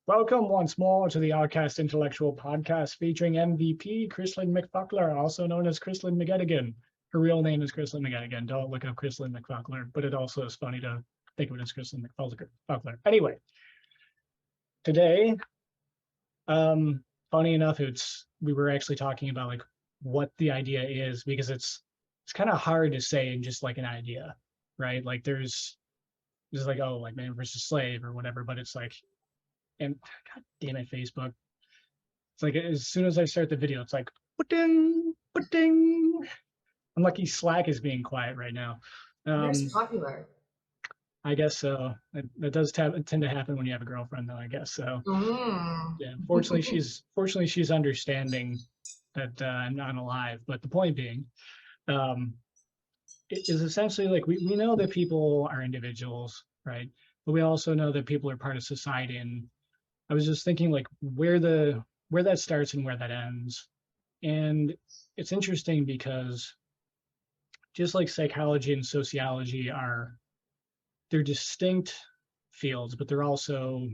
Welcome once more to the Outcast Intellectual Podcast featuring MVP Chrislyn McFuckler, also known as Chrislyn McGettigan. Her real name is Chrislyn McGettigan. Don't look up Chrislyn McFuckler, but it also is funny to think of it as Chrislyn McFuckler. Anyway, today, funny enough, we were actually talking about like what the idea is, because it's kind of hard to say in just like an idea, right? Like there's like, oh, like man versus slave or whatever, but it's like, and god damn it, Facebook. It's like as soon as I start the video, it's like ding, ding. I'm lucky Slack is being quiet right now. It's popular. I guess so. That does tend to happen when you have a girlfriend, though. I guess so. Yeah. Fortunately, she's understanding that I'm not alive. But the point being, it is essentially like we know that people are individuals, right? But we also know that people are part of society. And I was just thinking like where that starts and where that ends. And it's interesting because just like psychology and sociology they're distinct fields, but they're also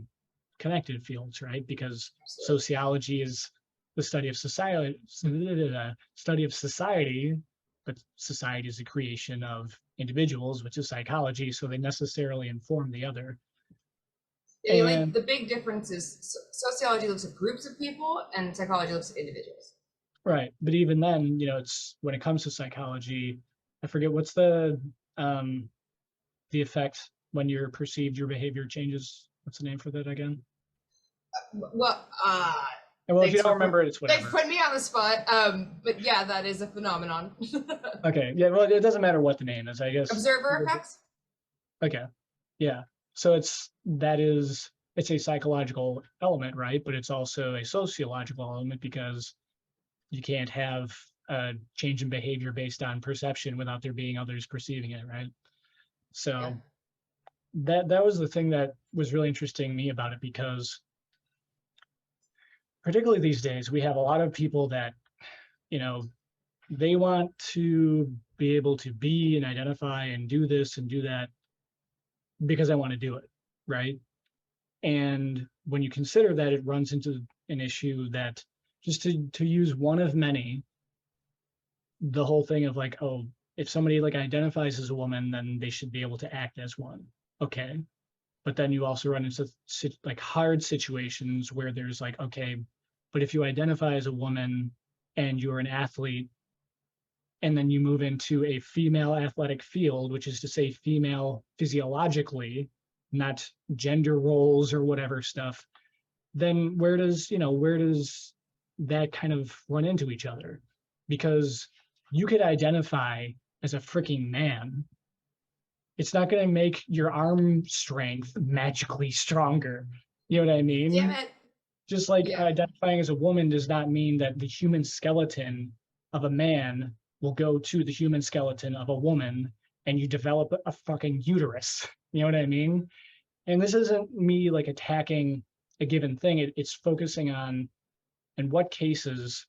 connected fields, right? Because sociology is the study of society, but society is the creation of individuals, which is psychology, so they necessarily inform the other. Yeah, like the big difference is sociology looks at groups of people and psychology looks at individuals. Right, but even then, it's when it comes to psychology, I forget what's the effect when you're perceived, your behavior changes. What's the name for that again? Well, if you don't remember it, it's whatever. Thanks for putting me on the spot. But yeah, that is a phenomenon. Okay, yeah, well, it doesn't matter what the name is, I guess. Observer effects? Okay, yeah. So it's a psychological element, right? But it's also a sociological element, because you can't have a change in behavior based on perception without there being others perceiving it, right? So that was the thing that was really interesting to me about it, because particularly these days, we have a lot of people that, they want to be able to be and identify and do this and do that because I want to do it, right? And when you consider that, it runs into an issue that, just to use one of many, the whole thing of like, oh, if somebody like identifies as a woman, then they should be able to act as one. Okay. But then you also run into like hard situations where there's like, okay, but if you identify as a woman and you're an athlete, and then you move into a female athletic field, which is to say female physiologically, not gender roles or whatever stuff, then where does that kind of run into each other? Because you could identify as a freaking man. It's not going to make your arm strength magically stronger. You know what I mean? Damn it. Just like identifying as a woman does not mean that the human skeleton of a man will go to the human skeleton of a woman and you develop a fucking uterus. You know what I mean? And this isn't me like attacking a given thing. It's focusing on in what cases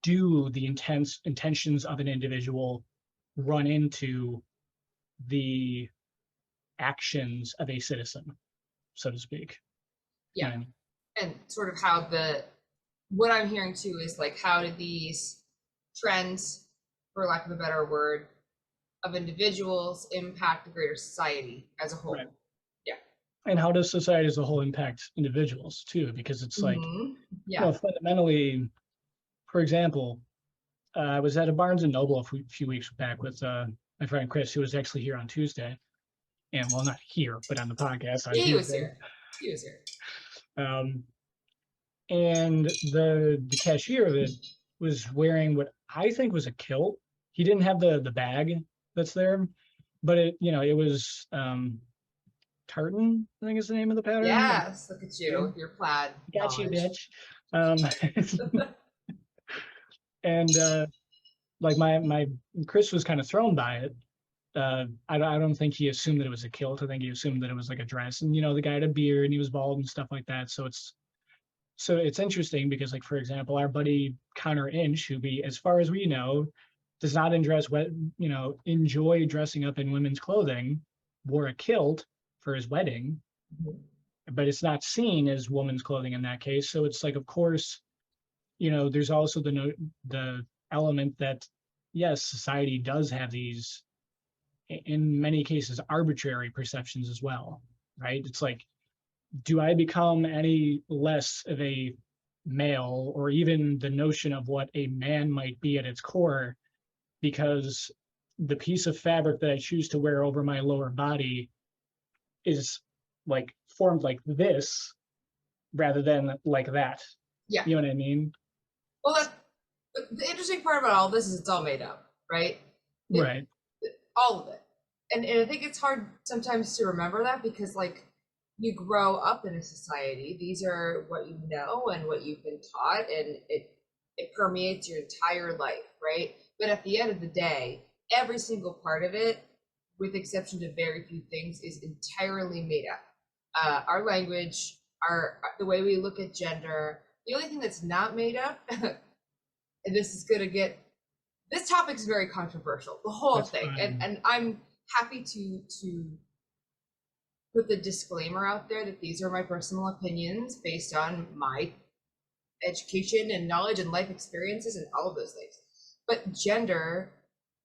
do the intentions of an individual run into the actions of a citizen, so to speak. Yeah. And sort of how what I'm hearing too is like, how do these trends, for lack of a better word, of individuals impact the greater society as a whole? Right. Yeah. And how does society as a whole impact individuals too? Because it's like, fundamentally, for example, I was at a Barnes and Noble a few weeks back with my friend Chris, who was actually here on Tuesday. And well, not here, but on the podcast. He was here. And the cashier that was wearing what I think was a kilt. He didn't have the bag that's there, but it was tartan, I think is the name of the pattern. Yes, look at you, your plaid. Got you, bitch. And like my Chris was kind of thrown by it. I don't think he assumed that it was a kilt. I think he assumed that it was like a dress. And the guy had a beard and he was bald and stuff like that. So it's interesting because, like, for example, our buddy Connor Inch, who as far as we know, does not enjoy dressing up in women's clothing, wore a kilt for his wedding. but it's not seen as woman's clothing in that case. So it's like, of course, there's also the element that, yes, society does have these, in many cases, arbitrary perceptions as well, right? It's like, do I become any less of a male, or even the notion of what a man might be at its core, because the piece of fabric that I choose to wear over my lower body is like formed like this rather than like that? Yeah. You know what I mean? Well, the interesting part about all this is it's all made up, right? Right. All of it. And I think it's hard sometimes to remember that, because like you grow up in a society, these are what you know and what you've been taught, and it permeates your entire life, right? But at the end of the day, every single part of it, with exception to very few things, is entirely made up. Our language, the way we look at gender, the only thing that's not made up, and this topic is very controversial, the whole That's thing, fine. and I'm happy to put the disclaimer out there that these are my personal opinions based on my education and knowledge and life experiences and all of those things. But gender,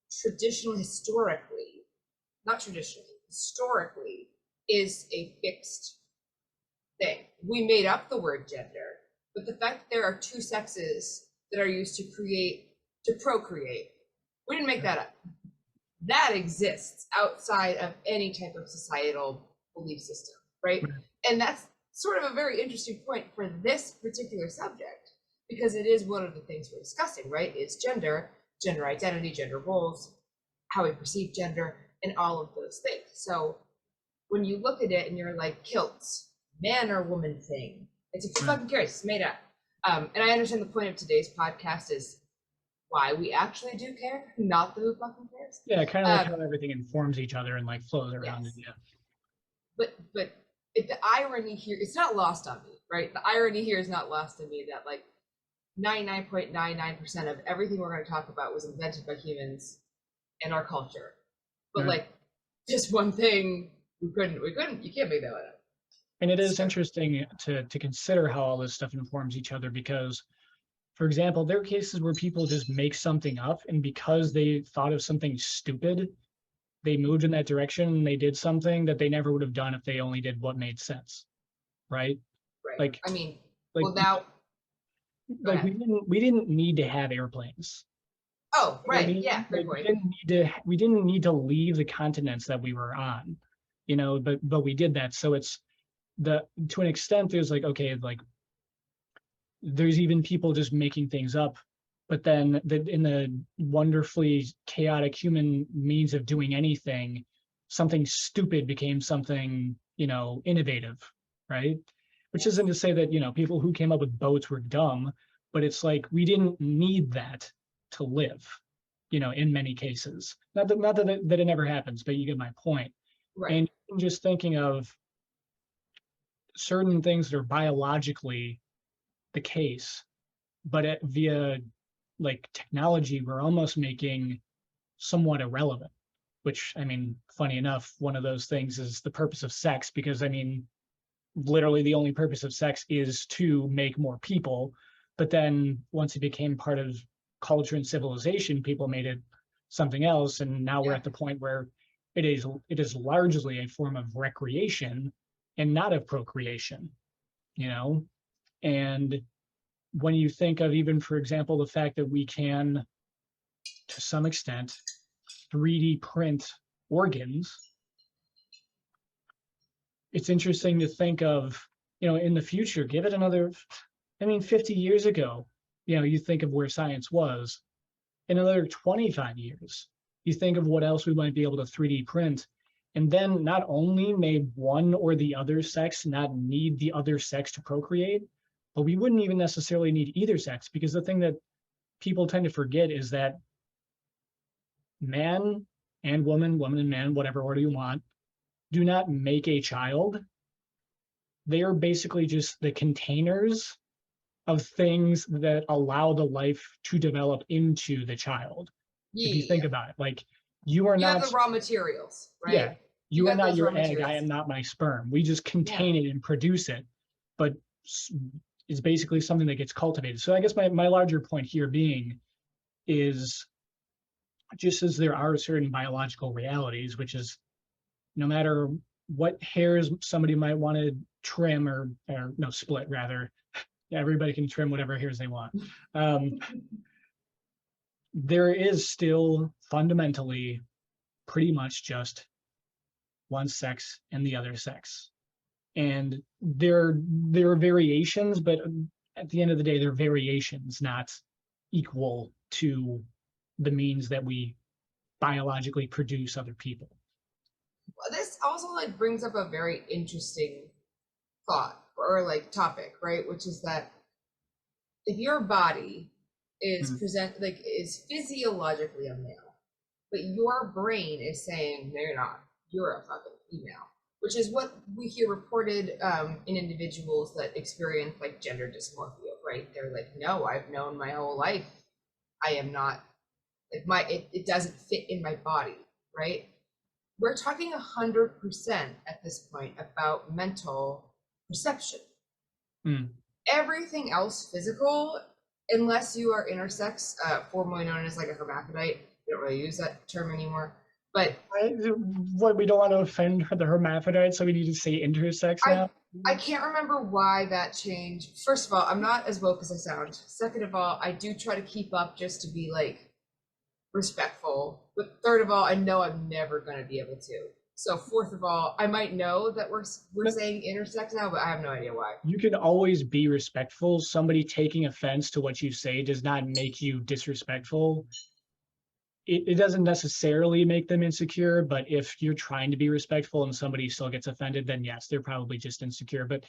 historically, is a fixed thing. We made up the word gender, but the fact that there are two sexes that are used to procreate, we didn't make that up. That exists outside of any type of societal belief system, right? And that's sort of a very interesting point for this particular subject, because it is one of the things we're discussing, right? Is gender identity, gender roles, how we perceive gender, and all of those things. So when you look at it and you're like, kilts, man or woman thing, it's a fucking cares, it's made up. And I understand the point of today's podcast is why we actually do care, not the who fucking cares. Yeah, kind of like how everything informs each other and like flows around Yes. it. Yeah. But the irony here, it's not lost on me, right? The irony here is not lost on me that like 99.99% of everything we're going to talk about was invented by humans and our culture. But like just one thing, you can't make that one up. And it is interesting to consider how all this stuff informs each other, because, for example, there are cases where people just make something up, and because they thought of something stupid, they moved in that direction and they did something that they never would have done if they only did what made sense, right? Right. Like, I mean, like, well now, like we didn't need to have airplanes. Oh, right. I mean, Yeah, like, great point. we didn't need to leave the continents that we were on, but we did that. So it's to an extent, there's like, okay, like there's even people just making things up, but then in the wonderfully chaotic human means of doing anything, something stupid became something, innovative, right? Which isn't to say that, people who came up with boats were dumb, but it's like we didn't need that to live, in many cases. Not that it never happens, but you get my point. Right. And just thinking of certain things that are biologically the case, but via like technology, we're almost making somewhat irrelevant. Which, I mean, funny enough, one of those things is the purpose of sex, because I mean, literally the only purpose of sex is to make more people. But then once it became part of culture and civilization, people made it something else, and now we're at the point where it is largely a form of recreation and not of procreation, and when you think of, even for example, the fact that we can, to some extent, 3D print organs, it's interesting to think of, in the future, give it another, 50 years ago, you think of where science was. In another 25 years, you think of what else we might be able to 3D print. And then not only may one or the other sex not need the other sex to procreate, but we wouldn't even necessarily need either sex, because the thing that people tend to forget is that man and woman, woman and man, whatever order you want, do not make a child. They are basically just the containers of things that allow the life to develop into the child. If you think about it, like you have not the raw materials, right? Yeah, You You are got not those raw your egg. I materials. am not my sperm. We just Yeah. contain it and produce it, but it's basically something that gets cultivated. So I guess my larger point here being is just as there are certain biological realities, which is no matter what hairs somebody might want to trim or no, split rather, everybody can trim whatever hairs they want. There is still fundamentally pretty much just one sex and the other sex. And there are variations, but at the end of the day, they're variations, not equal to the means that we biologically produce other people. Well, this also like brings up a very interesting thought or like topic, right? Which is that if your body is is physiologically a male, but your brain is saying, no, you're not, you're a fucking female, which is what we hear reported in individuals that experience like gender dysmorphia, right? They're like, no, I've known my whole life I am not, like it doesn't fit in my body, right? We're talking 100% at this point about mental perception. Everything else physical, unless you are intersex, formerly known as like a hermaphrodite, we don't really use that term anymore. But what, we don't want to offend the hermaphrodites, so we need to say intersex now? I can't remember why that changed. First of all, I'm not as woke as I sound. Second of all, I do try to keep up just to be like respectful. But third of all, I know I'm never going to be able to. So fourth of all, I might know that we're saying intersex now, but I have no idea why. You can always be respectful. Somebody taking offense to what you say does not make you disrespectful. It doesn't necessarily make them insecure, but if you're trying to be respectful and somebody still gets offended, then yes, they're probably just insecure. But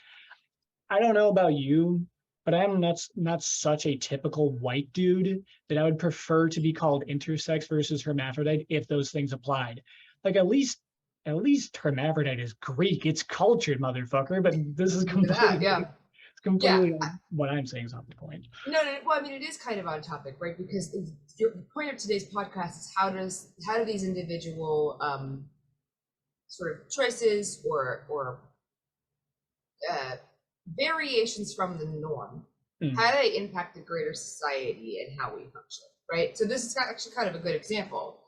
I don't know about you, but I'm not such a typical white dude that I would prefer to be called intersex versus hermaphrodite if those things applied. Like at least hermaphrodite is Greek. It's cultured, motherfucker. But this is completely, it's completely what I'm saying is off the point. No, well, I mean, it is kind of on topic, right? Because the point of today's podcast is how do these individual sort of choices or variations from the norm, how do they impact the greater society and how we function, right? So this is actually kind of a good example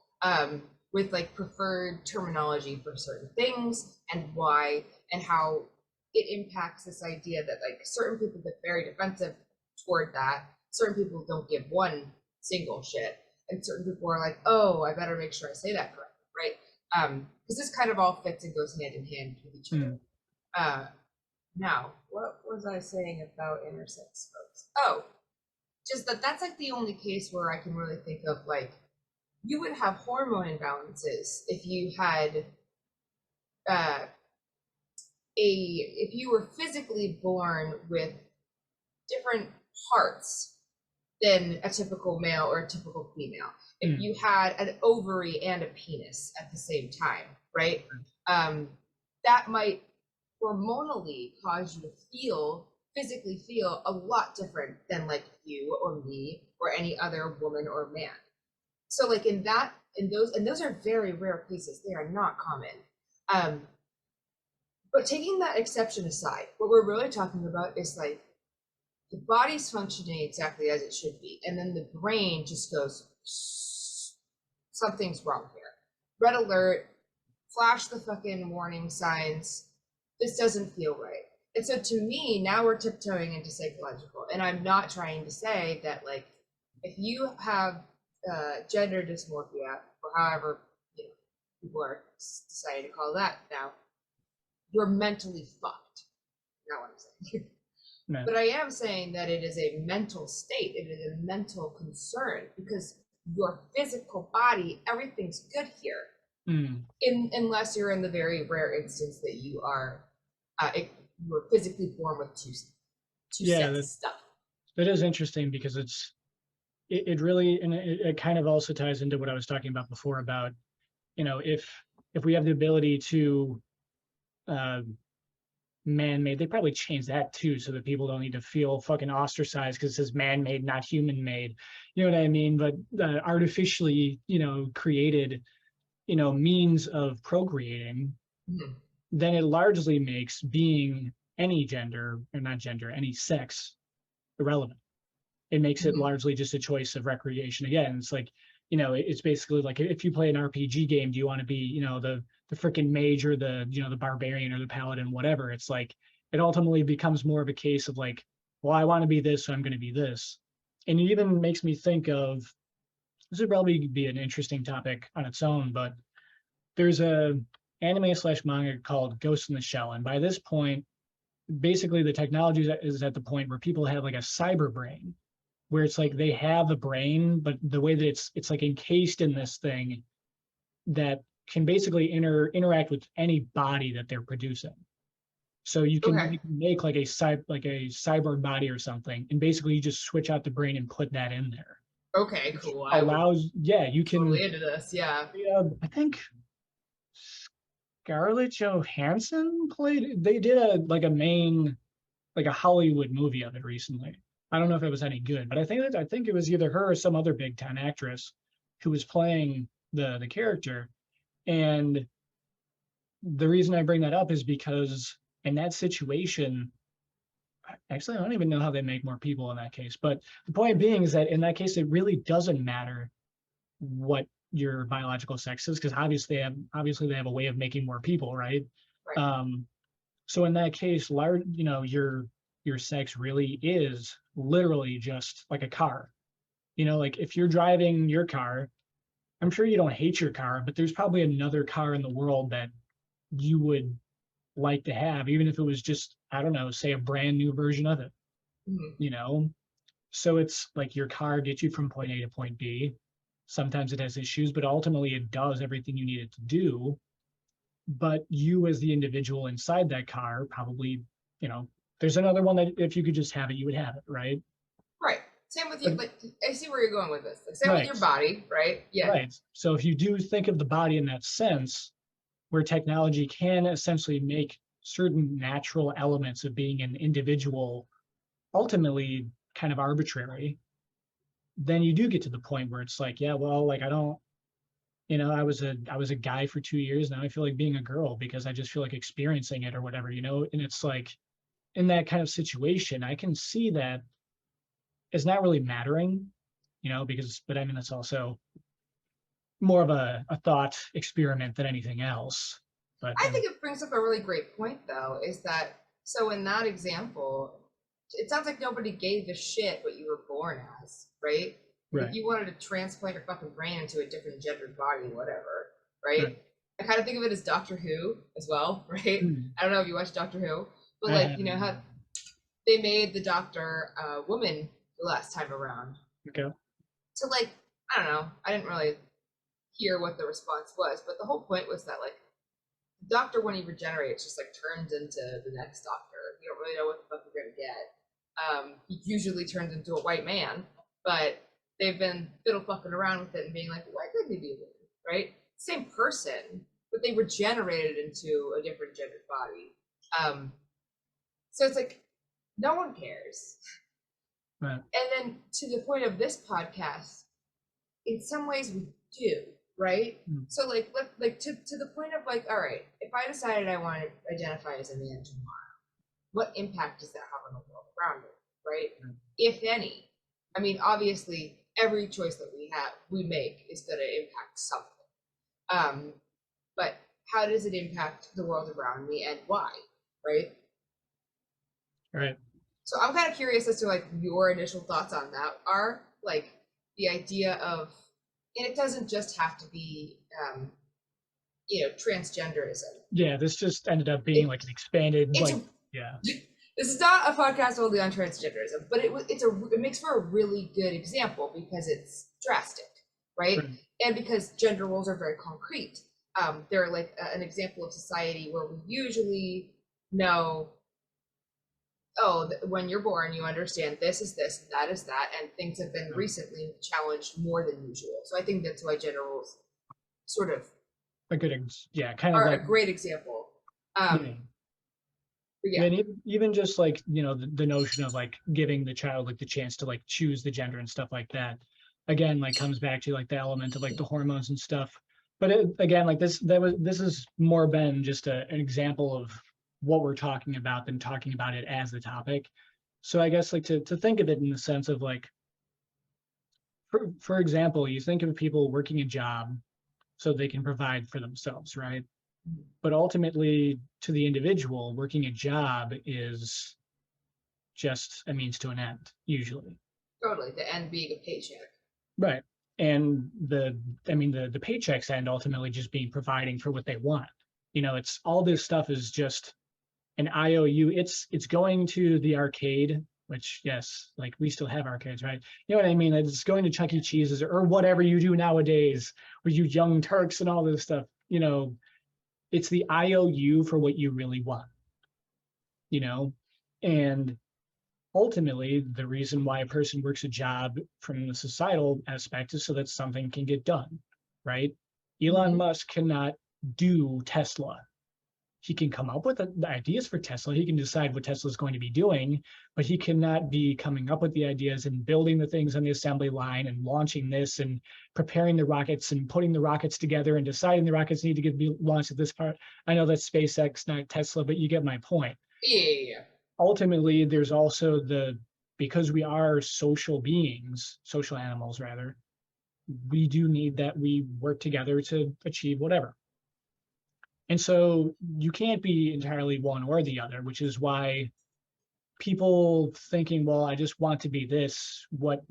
with like preferred terminology for certain things and why and how it impacts this idea that like certain people get very defensive toward that, certain people don't give one single shit, and certain people are like, oh, I better make sure I say that correctly, right? Because this kind of all fits and goes hand in hand with each other. Now, what was I saying about intersex folks? Oh, just that's like the only case where I can really think of like you would have hormone imbalances if you had if you were physically born with different parts than a typical male or a typical female. If you had an ovary and a penis at the same time, right? That might hormonally cause you to physically feel a lot different than like you or me or any other woman or man. So like those are very rare cases. They are not common. But taking that exception aside, what we're really talking about is like the body's functioning exactly as it should be. And then the brain just goes, something's wrong here. Red alert, flash the fucking warning signs. This doesn't feel right. And so to me, now we're tiptoeing into psychological. And I'm not trying to say that like, if you have gender dysmorphia, or however people are deciding to call that now, you're mentally fucked. Not what I'm saying. No. But I am saying that it is a mental state. It is a mental concern because your physical body, everything's good here. Unless you're in the very rare instance that you are you're physically born with two sets of stuff. That is interesting because it really, and it kind of also ties into what I was talking about before about, if we have the ability to man-made, they probably changed that too so that people don't need to feel fucking ostracized because it says man-made, not human-made. You know what I mean? But artificially, created, means of procreating, Mhm. then it largely makes being any gender, or not gender, any sex irrelevant. It makes it Mhm. largely just a choice of recreation. Again, it's like, you know, it's basically like if you play an RPG game, do you want to be, you know, the freaking mage or the, you know, the barbarian or the paladin, whatever. It's like it ultimately becomes more of a case of like, well, I want to be this, so I'm going to be this. And it even makes me think of, this would probably be an interesting topic on its own, but there's a anime slash manga called Ghost in the Shell. And by this point, basically the technology is at the point where people have like a cyber brain, where it's like they have a brain, but the way that it's like encased in this thing that can basically interact with any body that they're producing. So Okay. you can make like a cyborg body or something, and basically you just switch out the brain and put that in there, Okay, which cool. I would allows, yeah, you can. totally into this. Yeah. Yeah, I think Scarlett Johansson played. They did a like a main like a Hollywood movie of it recently. I don't know if it was any good, but I think it was either her or some other big time actress who was playing the character. And the reason I bring that up is because in that situation, actually I don't even know how they make more people in that case. But the point being is that in that case, it really doesn't matter what your biological sex is, because obviously they have a way of making more people, right? Right. So in that case, large, you know, your sex really is literally just like a car. You know, like if you're driving your car, I'm sure you don't hate your car, but there's probably another car in the world that you would like to have, even if it was just, I don't know, say a brand new version of it, Mhm. you know? So it's like your car gets you from point A to point B. Sometimes it has issues, but ultimately it does everything you need it to do. But you as the individual inside that car probably, you know, there's another one that if you could just have it, you would have it, right? Right. Same with you. But Like, I see where you're going with this. Like, same with right, your body, right? Yeah. right. So if you do think of the body in that sense, where technology can essentially make certain natural elements of being an individual ultimately kind of arbitrary, then you do get to the point where it's like, yeah, well, like I don't, you know, I was a guy for 2 years. Now I feel like being a girl because I just feel like experiencing it or whatever, you know. And it's like in that kind of situation, I can see that it's not really mattering, you know, because but I mean that's also more of a thought experiment than anything else. But I think it brings up a really great point, though, is that so in that example, it sounds like nobody gave a shit what you were born as, right? Like if right, you wanted to transplant your fucking brain into a different gendered body, whatever, right. right? I kind of think of it as Doctor Who as well, right? Hmm. I don't know if you watched Doctor Who, but I like you know haven't. how they made the Doctor a woman the last time around. Okay. So like I don't know, I didn't really hear what the response was, but the whole point was that like the Doctor when he regenerates just like turns into the next Doctor. You don't really know what the fuck you're gonna get. He usually turns into a white man, but they've been fiddle fucking around with it and being like, why couldn't he be a woman? Right? Same person, but they regenerated into a different gendered body. Um, so it's like no one cares. Right. And then to the point of this podcast, in some ways we do, right? Hmm. So like to the point of like, all right, if I decided I want to identify as a man tomorrow, what impact does that have on the world around me, right? Right. If any. I mean, obviously, every choice that we make is going to impact something. But how does it impact the world around me and why, right? Right. So I'm kind of curious as to like your initial thoughts on that are like the idea of, and it doesn't just have to be, transgenderism. Yeah, this just ended up being It like an expanded it's like a yeah. this is not a podcast only on transgenderism, but it makes for a really good example because it's drastic, right? Right. And because gender roles are very concrete. They're like an example of society where we usually know, oh, when you're born, you understand this is this, that is that, and things have been Yeah. recently challenged more than usual. So I think that's why gender roles sort of A good yeah, kind of are like a great example. yeah. But Yeah, yeah, and even just like, you know, the notion of like giving the child like the chance to like choose the gender and stuff like that, again, like comes back to like the element of like the hormones and stuff. But again, like this is more been just an example of what we're talking about than talking about it as the topic. So I guess like to think of it in the sense of like, for example, you think of people working a job so they can provide for themselves, right? But ultimately, to the individual, working a job is just a means to an end, usually. Totally. The end being a paycheck. Right. And the paychecks end ultimately just being providing for what they want. It's all this stuff is just an IOU. It's going to the arcade, which yes, like we still have arcades, right? You know what I mean? It's going to Chuck E. Cheese's or whatever you do nowadays with you young Turks and all this stuff. It's the IOU for what you really want, you know? And ultimately, the reason why a person works a job from the societal aspect is so that something can get done, right? Elon Musk cannot do Tesla. He can come up with the ideas for Tesla. He can decide what Tesla is going to be doing, but he cannot be coming up with the ideas and building the things on the assembly line and launching this and preparing the rockets and putting the rockets together and deciding the rockets need to be launched at this part. I know that's SpaceX, not Tesla, but you get my point. Yeah. Ultimately, there's also because we are social beings, social animals rather, we do need that we work together to achieve whatever. And so you can't be entirely one or the other, which is why people thinking, well, I just want to be this, what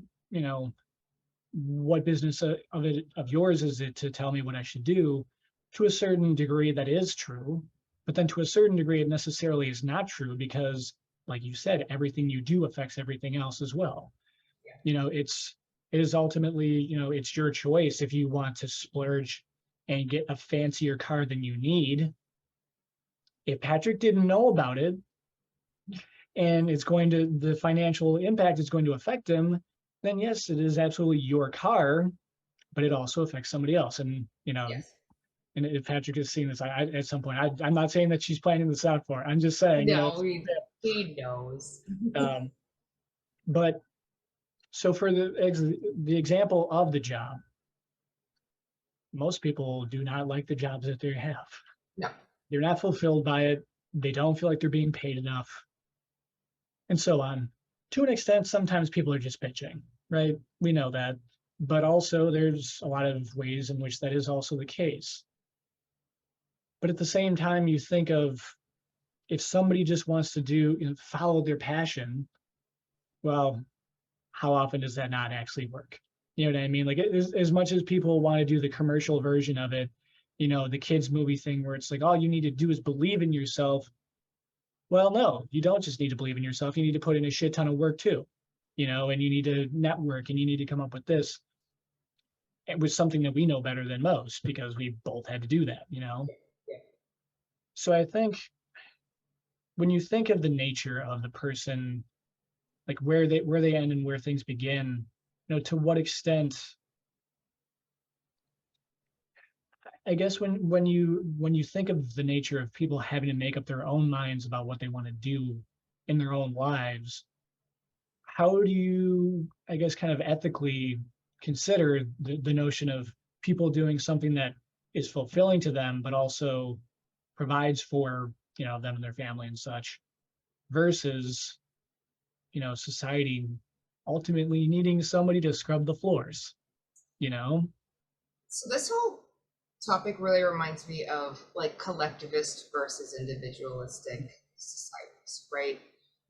business of yours is it to tell me what I should do? To a certain degree, that is true. But then to a certain degree, it necessarily is not true because, like you said, everything you do affects everything else as well. It is ultimately, it's your choice if you want to splurge and get a fancier car than you need. If Patrick didn't know about it and the financial impact is going to affect him, then yes, it is absolutely your car, but it also affects somebody else. And, Yes. and if Patrick has seen this at some point, I'm not saying that she's planning this out for it. I'm just saying, No, he knows. But so for the example of the job, most people do not like the jobs that they have. No. They're not fulfilled by it. They don't feel like they're being paid enough, and so on. To an extent, sometimes people are just bitching, right? We know that. But also, there's a lot of ways in which that is also the case. But at the same time, you think of if somebody just wants to follow their passion, well, how often does that not actually work? You know what I mean? Like as much as people want to do the commercial version of it, the kids movie thing where it's like all you need to do is believe in yourself. Well, no, you don't just need to believe in yourself. You need to put in a shit ton of work too, and you need to network and you need to come up with this. It was something that we know better than most because we both had to do that. Yeah. So I think when you think of the nature of the person, like where they end and where things begin, to what extent, I guess when you think of the nature of people having to make up their own minds about what they want to do in their own lives, how do you, I guess, kind of ethically consider the notion of people doing something that is fulfilling to them, but also provides for, them and their family and such, versus, society ultimately needing somebody to scrub the floors. So this whole topic really reminds me of like collectivist versus individualistic societies, right?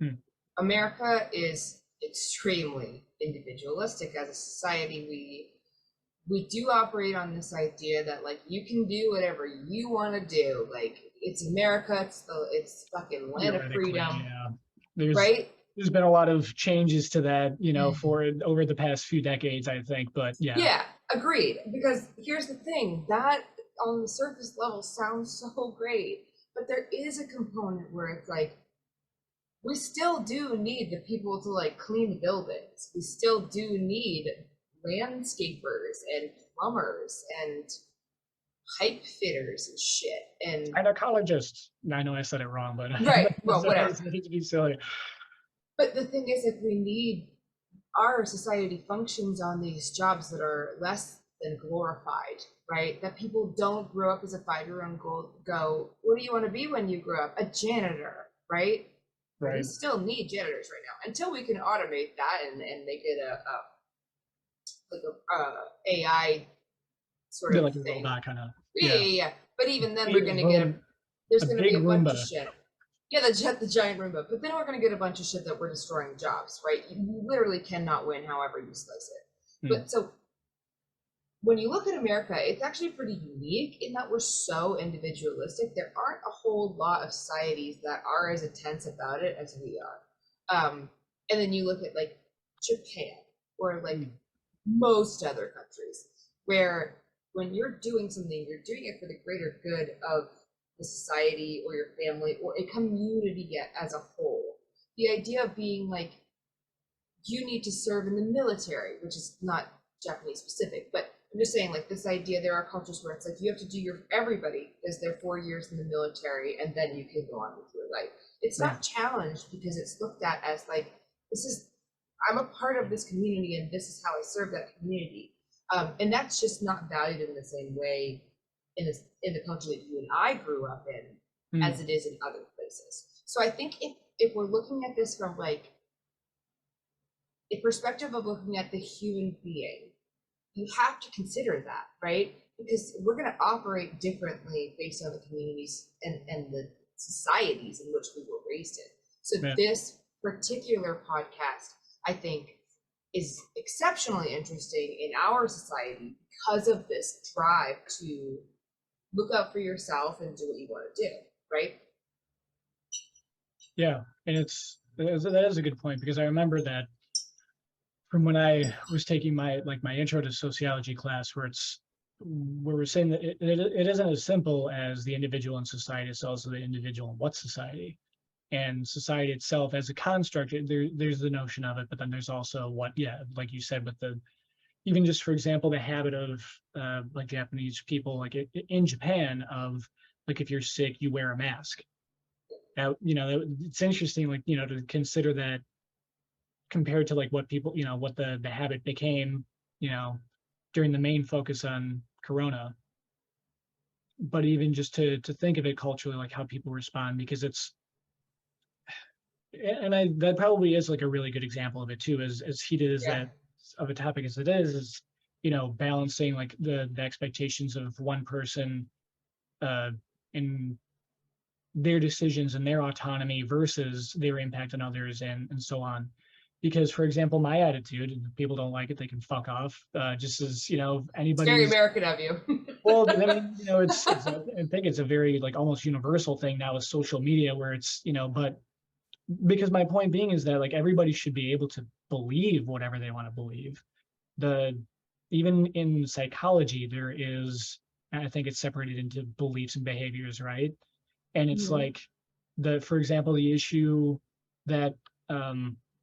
Hmm. America is extremely individualistic as a society. We do operate on this idea that like you can do whatever you want to do. Like it's America, it's fucking land of freedom, yeah. right? There's been a lot of changes to that, for over the past few decades, I think. But yeah. Yeah, agreed. Because here's the thing, that on the surface level sounds so great, but there is a component where it's like we still do need the people to like clean the buildings. We still do need landscapers and plumbers and pipe fitters and shit. And Gynecologists. I know I said it wrong, but right, well, whatever. I need to be silly. But the thing is, if we need our society functions on these jobs that are less than glorified, right? That people don't grow up as a 5-year-old go, what do you want to be when you grow up? A janitor, right? But we Right. still need janitors right now until we can automate that and make it a AI sort Yeah, of like a thing. robot kind of. Yeah, Yeah. yeah, yeah. But even then, we're Big gonna get room, there's a gonna be big a bunch of Roomba. shit. Yeah, the giant Roomba. But then we're gonna get a bunch of shit that we're destroying jobs, right? You literally cannot win however you slice it. Hmm. But so when you look at America, it's actually pretty unique in that we're so individualistic. There aren't a whole lot of societies that are as intense about it as we are. And then you look at like Japan or like most other countries where when you're doing something, you're doing it for the greater good of the society or your family or a community as a whole. The idea of being like, you need to serve in the military, which is not Japanese specific, but I'm just saying, like, this idea, there are cultures where it's like you have to do everybody is their 4 years in the military and then you can go on with your life. It's Right. not challenged because it's looked at as like, I'm a part of this community and this is how I serve that community. And that's just not valued in the same way in the culture that you and I grew up in as it is in other places. So I think if we're looking at this from like a perspective of looking at the human being, you have to consider that, right? Because we're going to operate differently based on the communities and the societies in which we were raised in. So this particular podcast, I think, is exceptionally interesting in our society because of this drive to look out for yourself and do what you want to do, right? Yeah, and that is a good point, because I remember that from when I was taking my intro to sociology class, where we're saying that it isn't as simple as the individual in society, it's also the individual in what society. And society itself as a construct, there's the notion of it, but then there's also what, yeah, like you said, with even just, for example, the habit of like Japanese people, like in Japan, of like if you're sick, you wear a mask. Now, it's interesting, like, to consider that compared to like what people, what the habit became, during the main focus on Corona. But even just to think of it culturally, like how people respond, because that probably is like a really good example of it too, as heated as that of a topic as it is, balancing like the expectations of one person in their decisions and their autonomy versus their impact on others, and so on. Because, for example, my attitude, and if people don't like it, they can fuck off. Just as It's very anybody's. American of you. Well, I mean, I think it's a very like almost universal thing now with social media, where it's but because my point being is that like everybody should be able to believe whatever they want to believe. Even in psychology, there is, and I think it's separated into beliefs and behaviors, right? And it's like for example, the issue that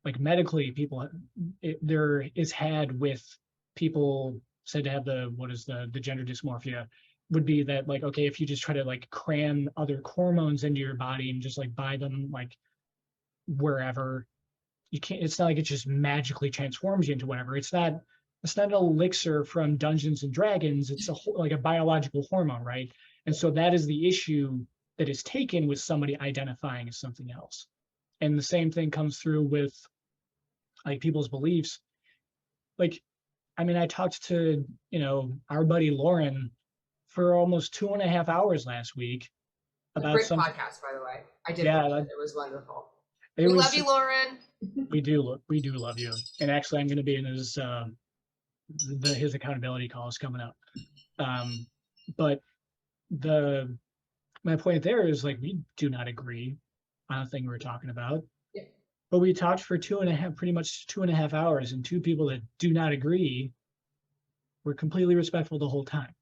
like medically there is had with people said to have the gender dysmorphia, would be that like, okay, if you just try to like cram other hormones into your body and just like buy them like wherever, you can't, it's not like it just magically transforms you into whatever. It's not an elixir from Dungeons and Dragons. It's like a biological hormone, right? And so that is the issue that is taken with somebody identifying as something else. And the same thing comes through with like people's beliefs. Like, I mean, I talked to, our buddy Lauren for almost 2.5 hours last week about great podcast, by the way. I did yeah, watch it. It was wonderful. We love you, Lauren. We do love you. And actually, I'm going to be in his accountability calls coming up. But my point there is like, we do not agree on the thing we're talking about. Yeah. But we talked for pretty much 2.5 hours, and two people that do not agree were completely respectful the whole time.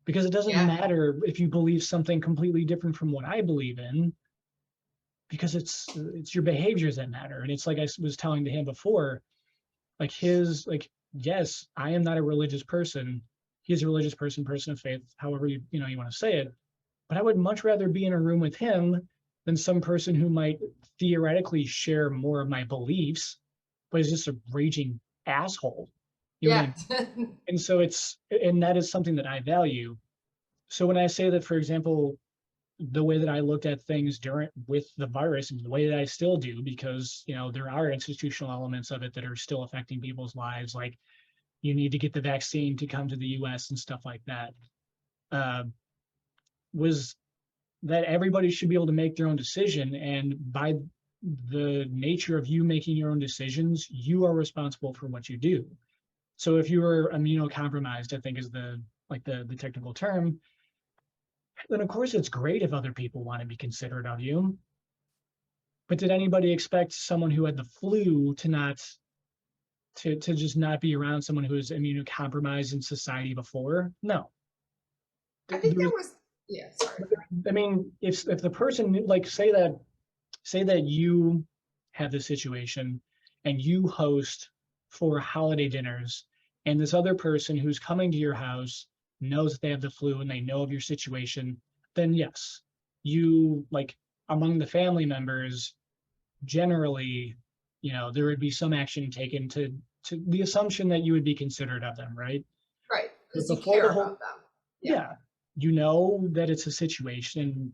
Because it doesn't matter if you believe something completely different from what I believe in, because it's your behaviors that matter. And it's like I was telling to him before, like yes, I am not a religious person. He's a religious person of faith, however you want to say it. But I would much rather be in a room with him than some person who might theoretically share more of my beliefs, but is just a raging asshole. You know what I Yeah. mean? And so and that is something that I value. So when I say that, for example, the way that I looked at things with the virus and the way that I still do, because, there are institutional elements of it that are still affecting people's lives, like you need to get the vaccine to come to the US and stuff like that, uh, was that everybody should be able to make their own decision. And by the nature of you making your own decisions, you are responsible for what you do. So if you are immunocompromised, I think is the technical term, then of course it's great if other people want to be considerate of you. But did anybody expect someone who had the flu to just not be around someone who was immunocompromised in society before? No. I think There there was, was, yeah, sorry. I mean, if the person, like, say that you have this situation and you host 4 holiday dinners, and this other person who's coming to your house knows that they have the flu and they know of your situation, then yes, you, like, among the family members, generally, there would be some action taken to the assumption that you would be considerate of them, right? Right, But because you before the care whole, about them. Yeah. yeah, that it's a situation,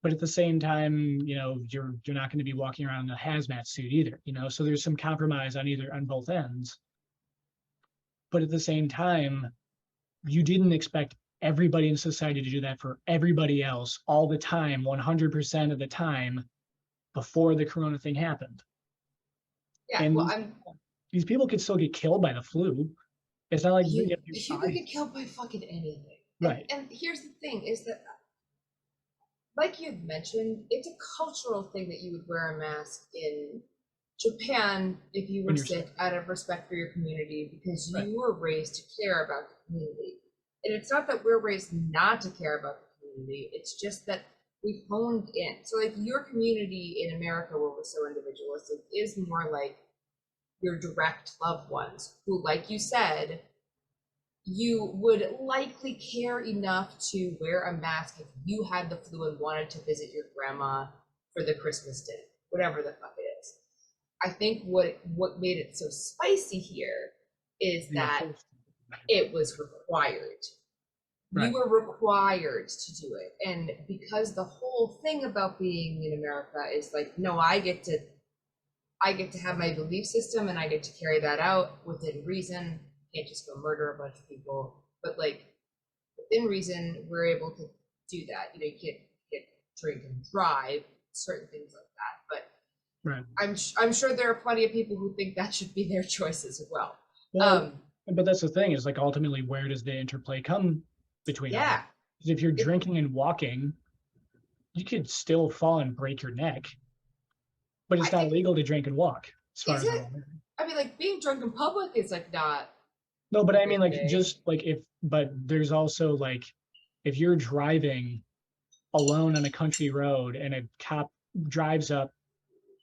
but at the same time, you're not going to be walking around in a hazmat suit either, so there's some compromise on both ends. But at the same time, you didn't expect everybody in society to do that for everybody else all the time, 100% of the time, before the corona thing happened. Yeah. And Well, these people could still get killed by the flu. It's not like you if you could get killed by fucking anything. right. And here's the thing is that, like you've mentioned, it's a cultural thing that you would wear a mask in Japan if you were When you're sick, sick. out of respect for your community, because Right. you were raised to care about the community. And it's not that we're raised not to care about the community, it's just that we've honed in. So, like, your community in America, where we're so individualistic, is more like your direct loved ones who, like you said, you would likely care enough to wear a mask if you had the flu and wanted to visit your grandma for the Christmas dinner, whatever the fuck it is. I think what made it so spicy here is You're that forced. it was required. Right. You were required to do it. And because the whole thing about being in America is like, no, I get to have my belief system and I get to carry that out within reason. Can't just go murder a bunch of people, but like within reason, we're able to do that. You can't drink and drive, certain things like that. But Right. I'm sure there are plenty of people who think that should be their choices as well. Well, but that's the thing, is like, ultimately, where does the interplay come between all Yeah. that? Because if you're drinking and walking, you could still fall and break your neck, but it's not legal to drink and walk, as far Is as I'm it? aware. I mean, like, being drunk in public is like not. No, but I mean, like, Okay. just like, but there's also, like, if you're driving alone on a country road and a cop drives up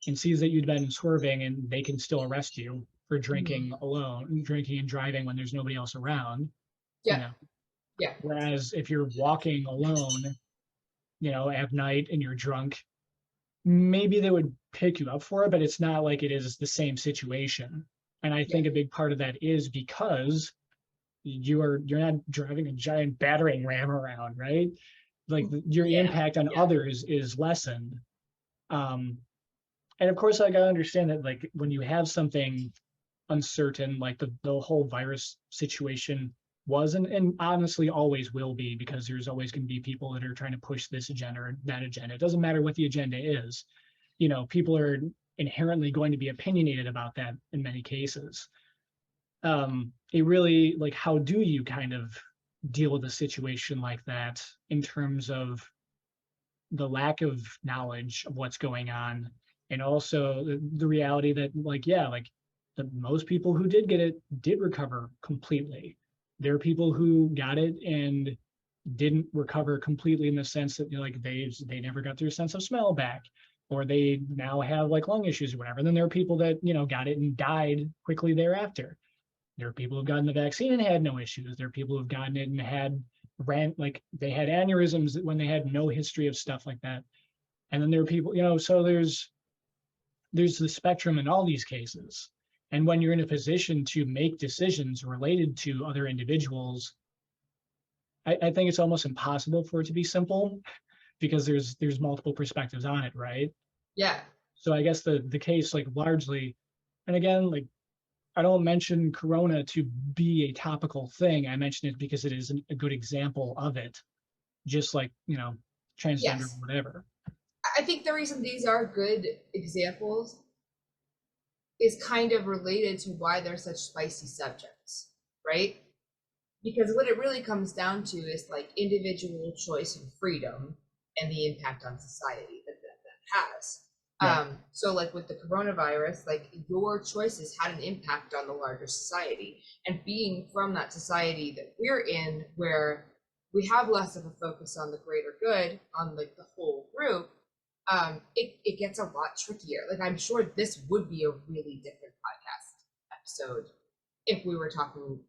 and sees that you've been swerving, and they can still arrest you for drinking and driving when there's nobody else around, Yeah. Yeah. Whereas if you're walking alone, at night and you're drunk, maybe they would pick you up for it, but it's not like it is the same situation. And I think a big part of that is because you're not driving a giant battering ram around, right? Like, your impact on others is lessened. And of course, I gotta understand that, like, when you have something uncertain, like the whole virus situation was, and honestly always will be, because there's always going to be people that are trying to push this agenda or that agenda. It doesn't matter what the agenda is. People are inherently going to be opinionated about that in many cases. It really, like, how do you kind of deal with a situation like that in terms of the lack of knowledge of what's going on, and also the reality that, like, yeah, like, the most people who did get it did recover completely. There are people who got it and didn't recover completely, in the sense that, like, they never got their sense of smell back, or they now have, like, lung issues or whatever. And then there are people that, got it and died quickly thereafter. There are people who've gotten the vaccine and had no issues. There are people who've gotten it and like, they had aneurysms when they had no history of stuff like that. And then there are people, so there's the spectrum in all these cases. And when you're in a position to make decisions related to other individuals, I think it's almost impossible for it to be simple because there's multiple perspectives on it, right? Yeah. So I guess the case like largely, and again, like I don't mention Corona to be a topical thing. I mention it because it is a good example of it, just like, transgender or Yes. whatever. I think the reason these are good examples is kind of related to why they're such spicy subjects, right? Because what it really comes down to is like individual choice and freedom and the impact on society that has. Right. So like with the coronavirus, like your choices had an impact on the larger society. And being from that society that we're in, where we have less of a focus on the greater good, on like the whole group, it gets a lot trickier. Like I'm sure this would be a really different podcast episode if we were talking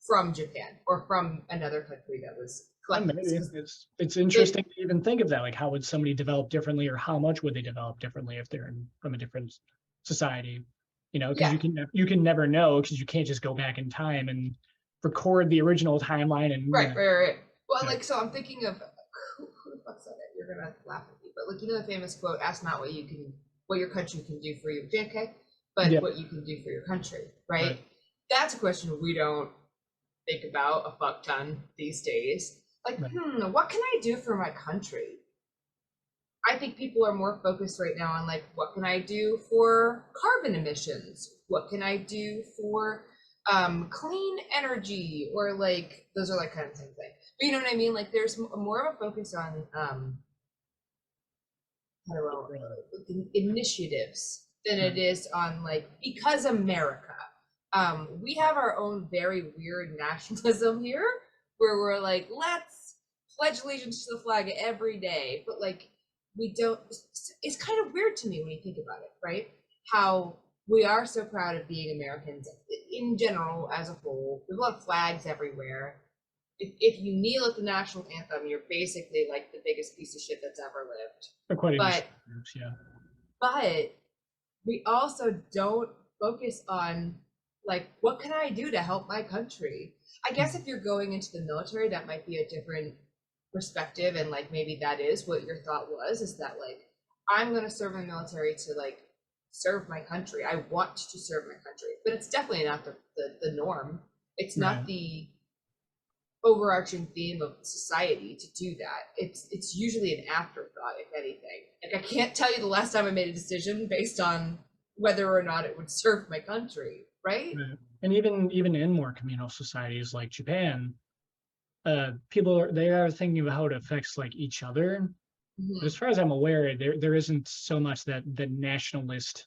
from Japan or from another country that was collecting Maybe this. it's interesting to even think of that. Like, how would somebody develop differently, or how much would they develop differently if they're from a different society? Because Yeah, you can never know because you can't just go back in time and record the original timeline and right. Well, yeah, like so, I'm thinking of who the fuck said it? You're gonna laugh at me, but like the famous quote: "Ask not what your country can do for you, JFK, but yeah, what you can do for your country." right, Right? That's a question we don't think about a fuck ton these days. Like, right, what can I do for my country? I think people are more focused right now on like, what can I do for carbon emissions? What can I do for clean energy? Or like, those are like kind of the same thing. But you know what I mean? Like, there's more of a focus on, I don't know, initiatives than it right. is on like, because America. We have our own very weird nationalism here where we're like, let's pledge allegiance to the flag every day. But like, we don't, it's kind of weird to me when you think about it, right? How we are so proud of being Americans in general as a whole. We love flags everywhere. If you kneel at the national anthem, you're basically like the biggest piece of shit that's ever lived. According to But some groups, yeah, but we also don't focus on like what can I do to help my country. I guess if you're going into the military, that might be a different perspective, and like maybe that is what your thought was, is that like I'm going to serve in the military to like serve my country. I want to serve my country, but it's definitely not the norm. It's right. not the overarching theme of society to do that. It's usually an afterthought, if anything. Like I can't tell you the last time I made a decision based on whether or not it would serve my country, right? Right. And even in more communal societies like Japan, they are thinking about how it affects like each other. But as Mm-hmm. far as I'm aware, there isn't so much that the nationalist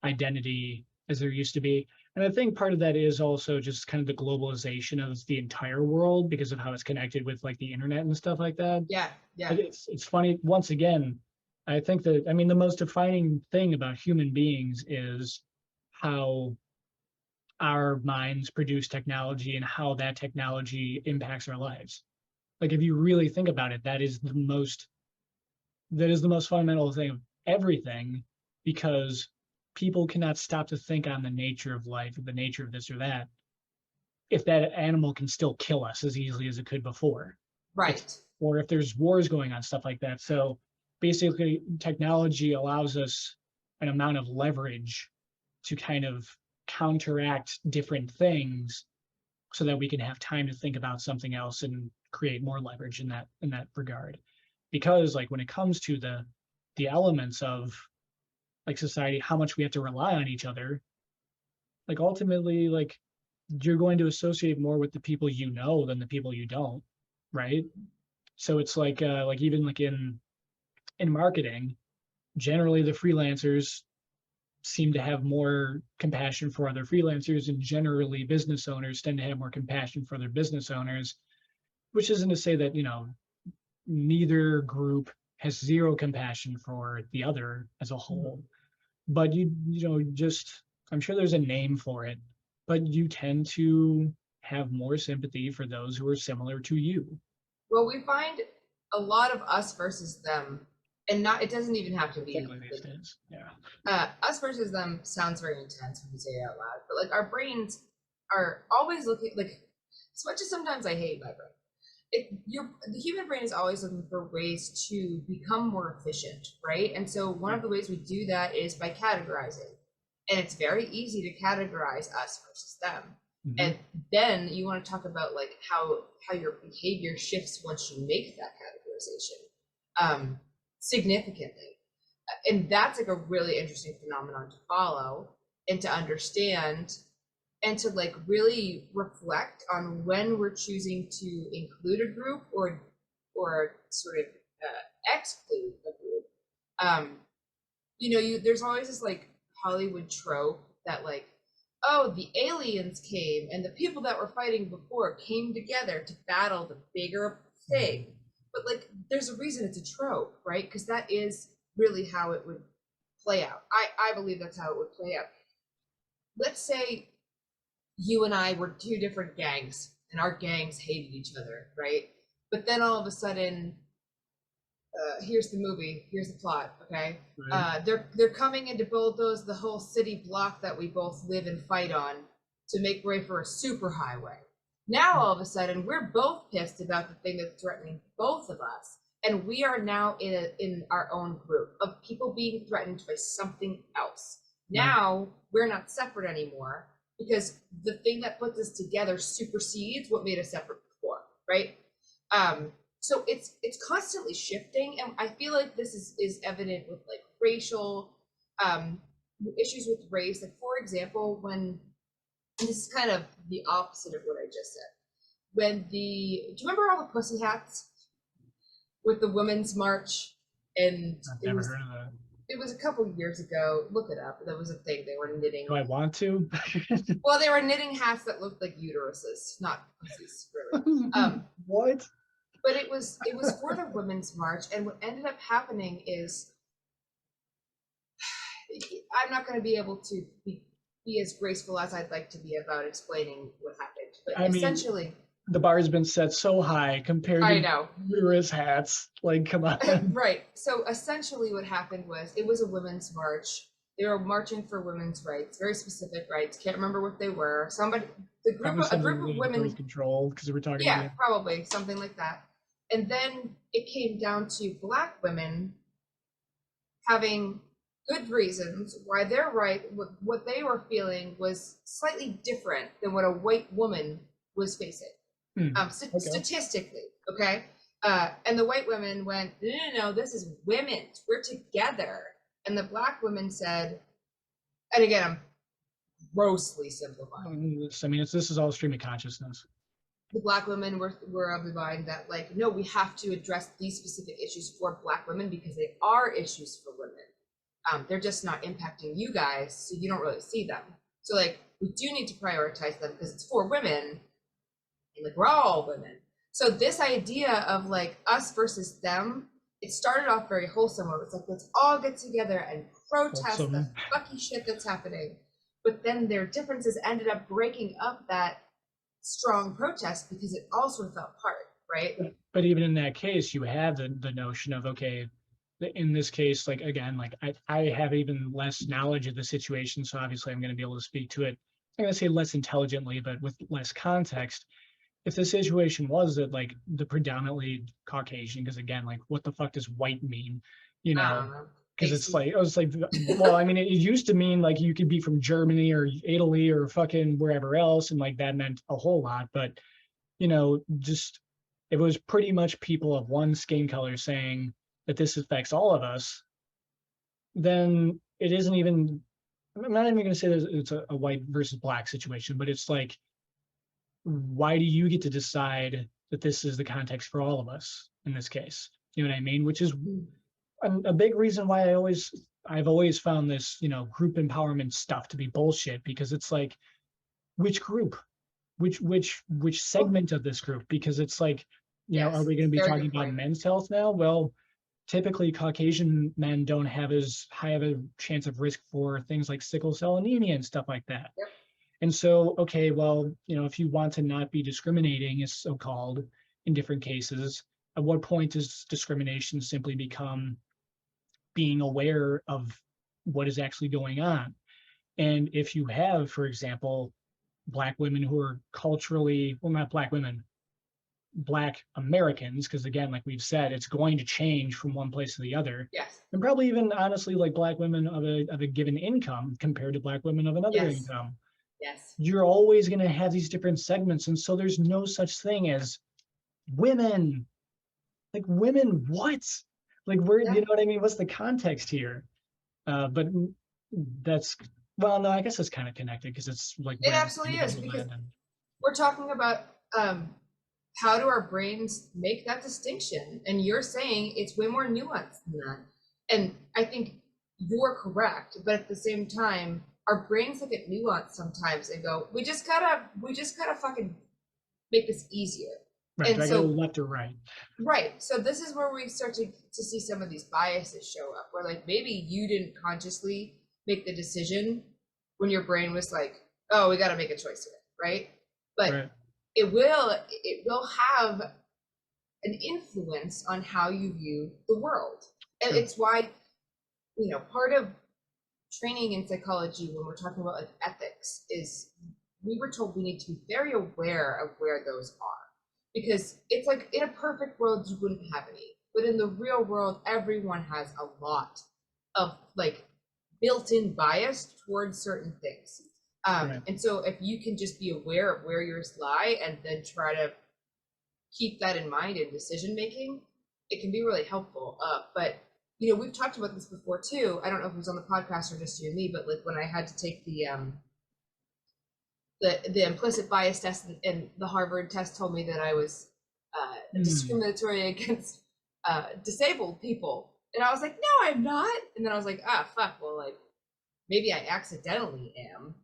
identity as there used to be. And I think part of that is also just kind of the globalization of the entire world because of how it's connected with like the internet and stuff like that. Yeah, yeah. But it's funny, once again, I think that I mean the most defining thing about human beings is how our minds produce technology and how that technology impacts our lives. Like if you really think about it, that is the most fundamental thing of everything, because people cannot stop to think on the nature of life, the nature of this or that, if that animal can still kill us as easily as it could before. It's Right. or if there's wars going on, stuff like that. So basically technology allows us an amount of leverage to kind of counteract different things so that we can have time to think about something else and create more leverage in that regard. Because like when it comes to the elements of like society, how much we have to rely on each other, like ultimately like you're going to associate more with the people you know than the people you don't, right? So it's like even like in marketing, generally the freelancers seem to have more compassion for other freelancers, and generally business owners tend to have more compassion for their business owners, which isn't to say that neither group has zero compassion for the other as a whole, but just I'm sure there's a name for it, but you tend to have more sympathy for those who are similar to you. Well, we find a lot of us versus them and not, it doesn't even have to be Particularly these days. Yeah. us versus them sounds very intense when you say it out loud, but like our brains are always looking, like, as much as sometimes I hate my brain, the human brain is always looking for ways to become more efficient, right? And so one of the ways we do that is by categorizing, and it's very easy to categorize us versus them. And then you want to talk about like how your behavior shifts once you make that categorization significantly. And that's like a really interesting phenomenon to follow and to understand, and to like really reflect on when we're choosing to include a group or sort of exclude a group. There's always this like Hollywood trope that like, oh, the aliens came and the people that were fighting before came together to battle the bigger thing. But like, there's a reason it's a trope, right? Because that is really how it would play out. I believe that's how it would play out. Let's say you and I were two different gangs and our gangs hated each other, right? But then all of a sudden, here's the movie, here's the plot, okay? Right. They're coming in to bulldoze the whole city block that we both live and fight on to make way for a superhighway. Now all of a sudden we're both pissed about the thing that's threatening both of us, and we are now in our own group of people being threatened by something else. Now we're not separate anymore because the thing that puts us together supersedes what made us separate before, right? So it's constantly shifting, and I feel like this is evident with like racial issues with race. Like, for example, when, and this is kind of the opposite of what I just said, do you remember all the pussy hats with the Women's March? And I've never heard of that. It was a couple of years ago. Look it up. That was a thing. They were knitting. Do I want to? Well, they were knitting hats that looked like uteruses, not pussies, really. What? But it was for the Women's March, and what ended up happening is, I'm not going to be able to be as graceful as I'd like to be about explaining what happened. But essentially, the bar has been set so high compared to uterus hats. Like, come on. Right. So essentially what happened was, it was a women's march. They were marching for women's rights, very specific rights. Can't remember what they were. A group of women. Control, because we're talking. Yeah, probably something like that. And then it came down to Black women having good reasons why their right, what they were feeling was slightly different than what a white woman was facing. Statistically, okay? And the white women went, no, this is women's, we're together. And the Black women said, and again, I'm grossly simplifying. This is all stream of consciousness. The Black women were of the mind that, like, no, we have to address these specific issues for Black women because they are issues for women. They're just not impacting you guys, so you don't really see them. So, like, we do need to prioritize them because it's for women, and like, we're all women. So this idea of like us versus them, it started off very wholesome, where it's like, let's all get together and protest the fucky shit that's happening. But then their differences ended up breaking up that strong protest because it all sort of fell apart, right? But even in that case, you have the notion of, okay, in this case, like, again, like I have even less knowledge of the situation, so obviously I'm going to be able to speak to it, I'm going to say less intelligently, but with less context. If the situation was that, like, the predominantly Caucasian, because again, like, what the fuck does white mean? Because it's like, I was like, well, it used to mean like you could be from Germany or Italy or fucking wherever else, and like that meant a whole lot. But just, it was pretty much people of one skin color saying that this affects all of us. Then it isn't even. I'm not even going to say that it's a white versus Black situation, but it's like, why do you get to decide that this is the context for all of us in this case? You know what I mean? Which is a big reason why I've always found this, group empowerment stuff to be bullshit, because it's like, which group, which segment of this group? Because it's like, are we going to be talking about men's health now? Well, typically Caucasian men don't have as high of a chance of risk for things like sickle cell anemia and stuff like that. Yep. And so, okay, well, if you want to not be discriminating, as so-called, in different cases, at what point does discrimination simply become being aware of what is actually going on. And if you have, for example, Black women who are culturally, well, not Black women, Black Americans, because again, like we've said, it's going to change from one place to the other. Yes. And probably even honestly, like Black women of a given income compared to Black women of another Yes. income. Yes. You're always going to have these different segments. And so there's no such thing as women. Like women, what? Like where, Yeah. you know what I mean? What's the context here? But that's, well, no, I guess it's kind of connected because it's like It where absolutely is, individual because land and we're talking about how do our brains make that distinction? And you're saying it's way more nuanced than that. And I think you're correct, but at the same time, our brains look at nuance sometimes and go, we just gotta fucking make this easier. right. And Do I so go left or right? right. So this is where we start to see some of these biases show up, where like maybe you didn't consciously make the decision when your brain was like, oh, we got to make a choice here, right? But Right. it will have an influence on how you view the world. And True. it's why, part of training in psychology when we're talking about like ethics is we were told we need to be very aware of where those are. Because it's like in a perfect world, you wouldn't have any. But in the real world, everyone has a lot of like built-in bias towards certain things. Right. And so if you can just be aware of where yours lie and then try to keep that in mind in decision making, it can be really helpful. But we've talked about this before too. I don't know if it was on the podcast or just you and me, but like when I had to take the implicit bias test and the Harvard test told me that I was discriminatory against disabled people. And I was like, no, I'm not. And then I was like, fuck, well, like maybe I accidentally am,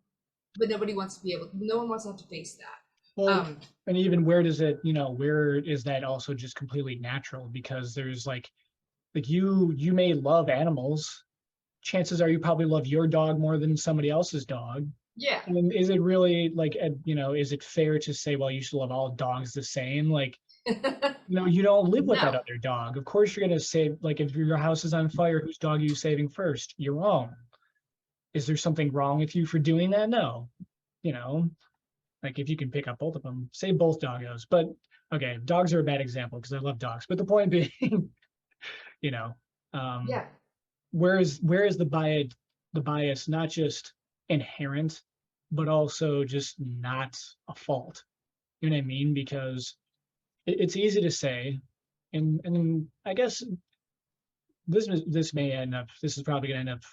but no one wants to have to face that. Well, and even where does it, where is that also just completely natural? Because there's like you may love animals. Chances are you probably love your dog more than somebody else's dog. Yeah. I mean, is it really like, is it fair to say, well, you should love all dogs the same? Like, you don't live with that No. other dog. Of course, you're going to save, like, if your house is on fire, whose dog are you saving first? Your own. Is there something wrong with you for doing that? No. Like if you can pick up both of them, save both doggos. But okay, dogs are a bad example because I love dogs. But the point being, Yeah. where is the bias not just inherent, but also just not a fault. You know what I mean? Because it's easy to say, and I guess this is probably going to end up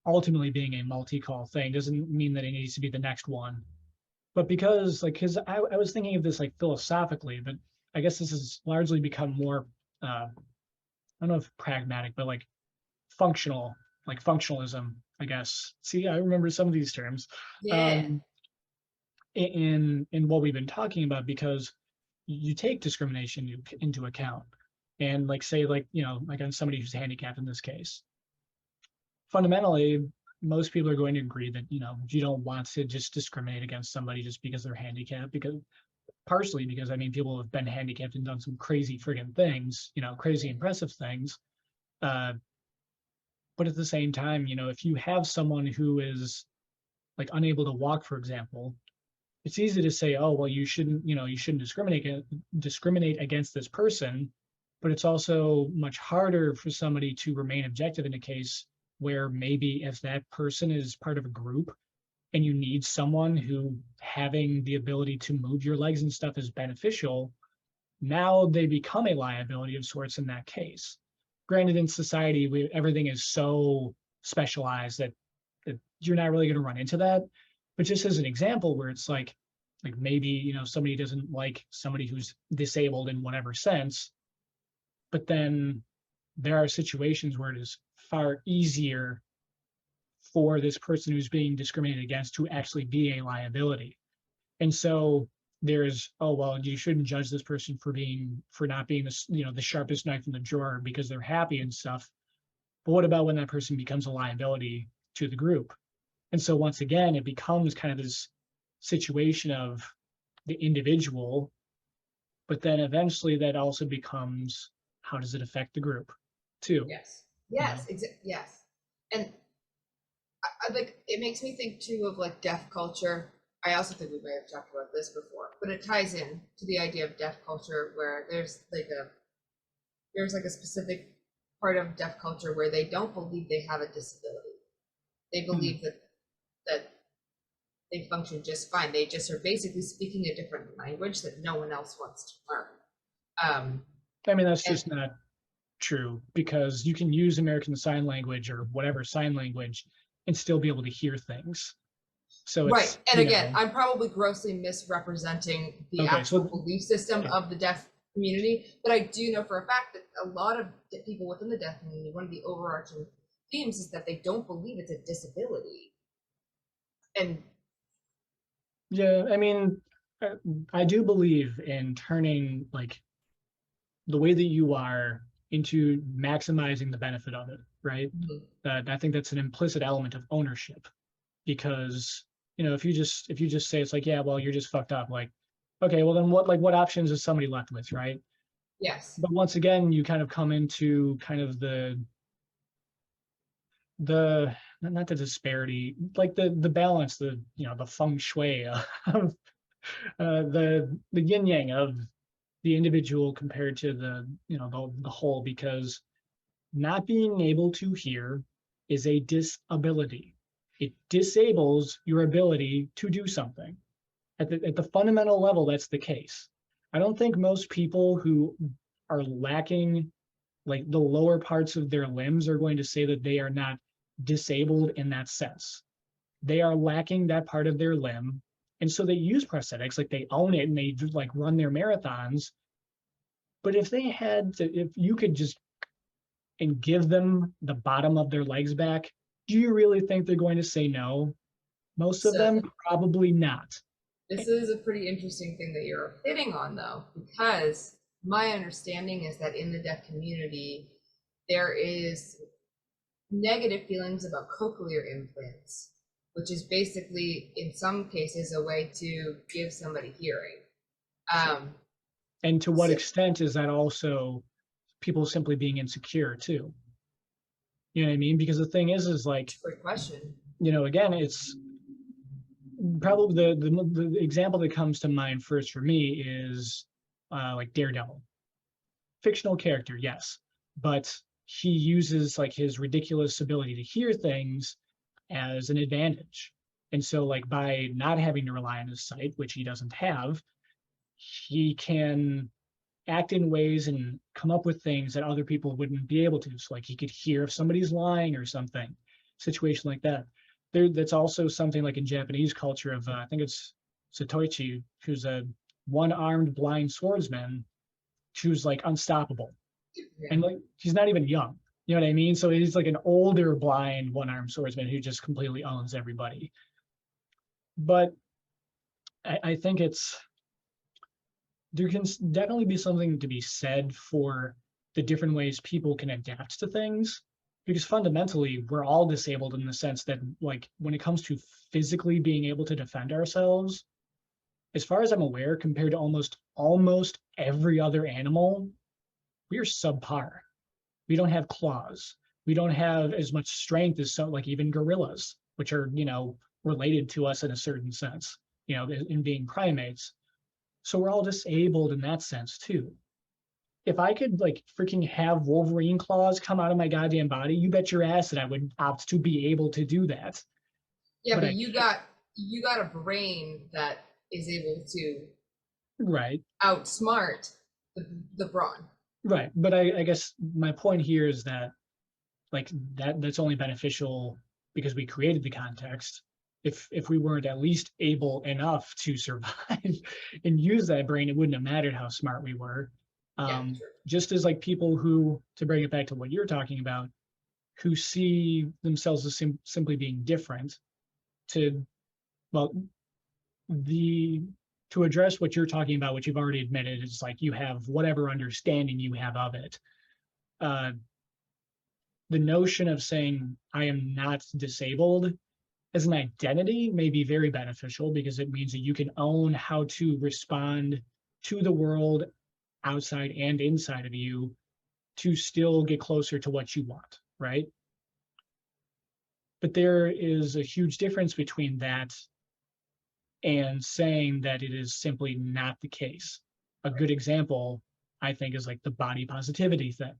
ultimately being a multi-call thing. Doesn't mean that it needs to be the next one, but because I was thinking of this like philosophically, but I guess this has largely become more I don't know if pragmatic, but like functional, like functionalism, I guess. See, I remember some of these terms. Yeah. In what we've been talking about, because you take discrimination into account, and like say like like on somebody who's handicapped in this case, fundamentally most people are going to agree that you don't want to just discriminate against somebody just because they're handicapped, because partially because I mean people have been handicapped and done some crazy friggin' things, crazy impressive things. But at the same time, if you have someone who is like unable to walk, for example, it's easy to say, oh, well, you shouldn't discriminate against this person. But it's also much harder for somebody to remain objective in a case where maybe if that person is part of a group and you need someone who having the ability to move your legs and stuff is beneficial, now they become a liability of sorts in that case. Granted, in society, everything is so specialized that you're not really going to run into that. But just as an example, where it's like maybe somebody doesn't like somebody who's disabled in whatever sense, but then there are situations where it is far easier for this person who's being discriminated against to actually be a liability. And so there's, oh, well, you shouldn't judge this person for not being the sharpest knife in the drawer because they're happy and stuff. But what about when that person becomes a liability to the group? And so once again, it becomes kind of this situation of the individual, but then eventually that also becomes, how does it affect the group too? Yes. Yes, yes. And I like it makes me think too of like deaf culture. I also think we may have talked about this before, but it ties in to the idea of deaf culture where there's like a specific part of deaf culture where they don't believe they have a disability. They Mhm. believe that they function just fine. They just are basically speaking a different language that no one else wants to learn. I mean, that's And just not true because you can use American Sign Language or whatever sign language and still be able to hear things. So right. it's, And again, I'm probably grossly misrepresenting the okay. actual So belief system of the deaf community, but I do know for a fact that a lot of people within the deaf community, one of the overarching themes is that they don't believe it's a disability. And yeah, I mean, uh, I do believe in turning like the way that you are into maximizing the benefit of it, right? mhm, That I think that's an implicit element of ownership because if you just say it's like, yeah, well, you're just fucked up, like, okay, well then what options is somebody left with, right? yes, But once again, you kind of come into kind of the not the disparity, like the balance, the feng shui of the yin yang of the individual compared to the whole, because not being able to hear is a disability. It disables your ability to do something. At the fundamental level, that's the case. I don't think most people who are lacking like the lower parts of their limbs are going to say that they are not disabled in that sense. They are lacking that part of their limb. And so they use prosthetics, like they own it and they like run their marathons. But if you could just and give them the bottom of their legs back, do you really think they're going to say no? Most of so them, probably not. this is a pretty interesting thing that you're hitting on, though, because my understanding is that in the deaf community, there is negative feelings about cochlear implants, which is basically, in some cases, a way to give somebody hearing. Sure. Um, And to what so, extent is that also people simply being insecure too? You know what I mean? Because the thing is like, it's a great question. again, it's probably the example that comes to mind first for me is like Daredevil, fictional character, yes, but he uses like his ridiculous ability to hear things as an advantage. And so, like, by not having to rely on his sight, which he doesn't have, he can act in ways and come up with things that other people wouldn't be able to. So, like, he could hear if somebody's lying or something, situation like that. That's also something like in Japanese culture of, I think it's Satoichi, who's a one-armed blind swordsman who's like unstoppable. Yeah. And like, he's not even young. You know what I mean? So he's like an older blind one-armed swordsman who just completely owns everybody. But I think there can definitely be something to be said for the different ways people can adapt to things, because fundamentally we're all disabled in the sense that, like, when it comes to physically being able to defend ourselves, as far as I'm aware, compared to almost every other animal, we're subpar. We don't have claws. We don't have as much strength as some, like even gorillas, which are, related to us in a certain sense, in being primates. So we're all disabled in that sense too. If I could like freaking have Wolverine claws come out of my goddamn body, you bet your ass that I would opt to be able to do that. Yeah, But but I can't. you got a brain that is able to Right. outsmart the brawn. Right. But I guess my point here is that like that's only beneficial because we created the context. If we weren't at least able enough to survive and use that brain, it wouldn't have mattered how smart we were. Yeah, true. Just as like people who, to bring it back to what you're talking about, who see themselves as simply being different, to well the to address what you're talking about, which you've already admitted, is like you have whatever understanding you have of it. Uh, the notion of saying I am not disabled as an identity may be very beneficial because it means that you can own how to respond to the world outside and inside of you to still get closer to what you want. right? But there is a huge difference between that and saying that it is simply not the case. A good example, I think, is like the body positivity thing.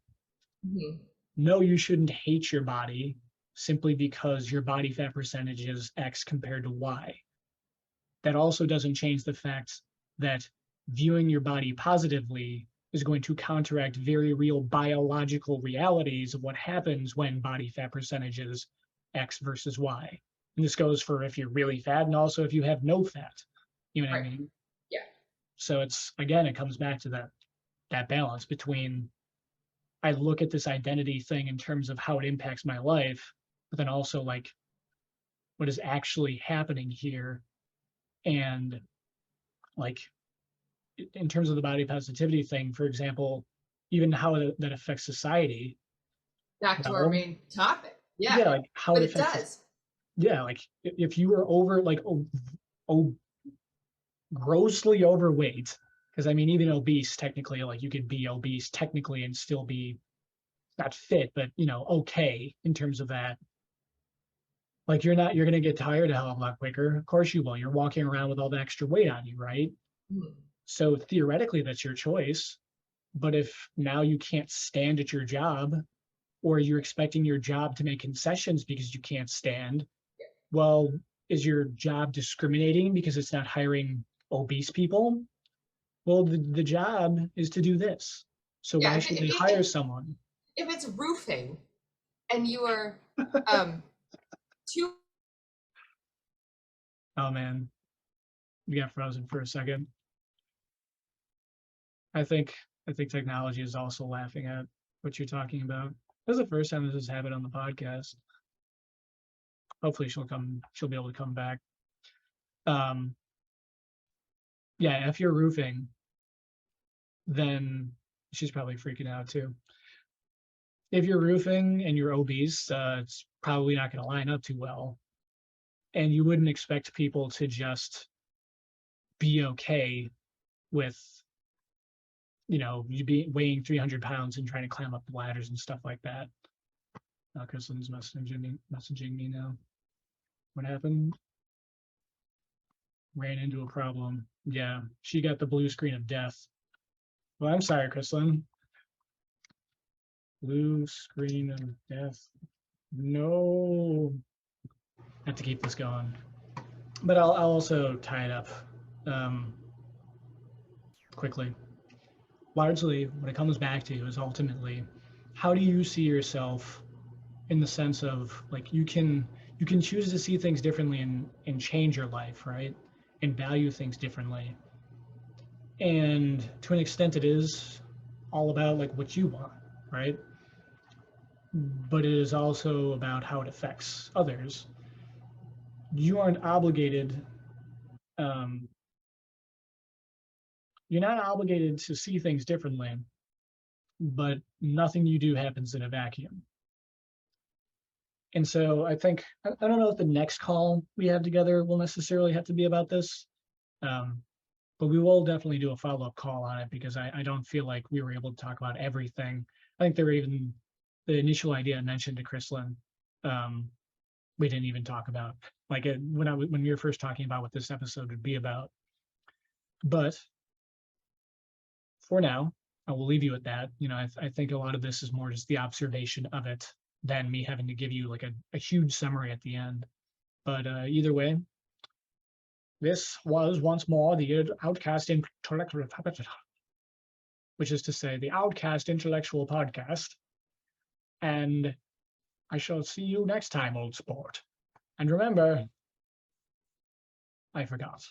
Mhm. No, you shouldn't hate your body simply because your body fat percentage is X compared to Y. That also doesn't change the fact that viewing your body positively is going to counteract very real biological realities of what happens when body fat percentage is X versus Y. And this goes for if you're really fat and also if you have no fat. You know what I Right. mean? Yeah. So it's, again, it comes back to that balance between, I look at this identity thing in terms of how it impacts my life, but then also like what is actually happening here. And like in terms of the body positivity thing, for example, even how that affects society. Back to our Well, main topic. Yeah. yeah, like how But it it affects, does. yeah, like if you are over, like, oh, grossly overweight, because I mean, even obese, technically, like you could be obese technically and still be not fit, but okay in terms of that. Like you're gonna get tired a hell of a lot quicker. Of course you will. You're walking around with all the extra weight on you, right? Mhm. So theoretically, that's your choice. But if now you can't stand at your job, or you're expecting your job to make concessions because you can't stand, well, is your job discriminating because it's not hiring obese people? Well, the job is to do this. So Yeah. why should they hire someone? If it's roofing and you are um too Oh man, we got frozen for a second. I think I think technology is also laughing at what you're talking about. This is the first time this has happened on the podcast. Hopefully she'll be able to come back. Um, yeah, if you're roofing, then she's probably freaking out too. If you're roofing and you're obese, it's probably not going to line up too well. And you wouldn't expect people to just be okay with, you be weighing 300 pounds and trying to climb up the ladders and stuff like that. Kristen's messaging me now. What happened? Ran into a problem. Yeah, she got the blue screen of death. Well, I'm sorry, Kristen. Blue screen of death. No. I have to keep this going. But I'll also tie it up quickly. Largely, what it comes back to is ultimately, how do you see yourself in the sense of like you can choose to see things differently and change your life, right? And value things differently. And to an extent, it is all about like what you want, right? But it is also about how it affects others. You aren't obligated. Um, you're not obligated to see things differently, but nothing you do happens in a vacuum. And so I think I don't know if the next call we have together will necessarily have to be about this, um, but we will definitely do a follow-up call on it because I don't feel like we were able to talk about everything. I think there were even the initial idea I mentioned to Chrislyn, we didn't even talk about like when we were first talking about what this episode would be about. But for now, I will leave you at that. I think a lot of this is more just the observation of it than me having to give you like a huge summary at the end. But either way, this was once more the Outcast Intellectual, which is to say the Outcast Intellectual Podcast. And I shall see you next time, old sport. And remember, I forgot.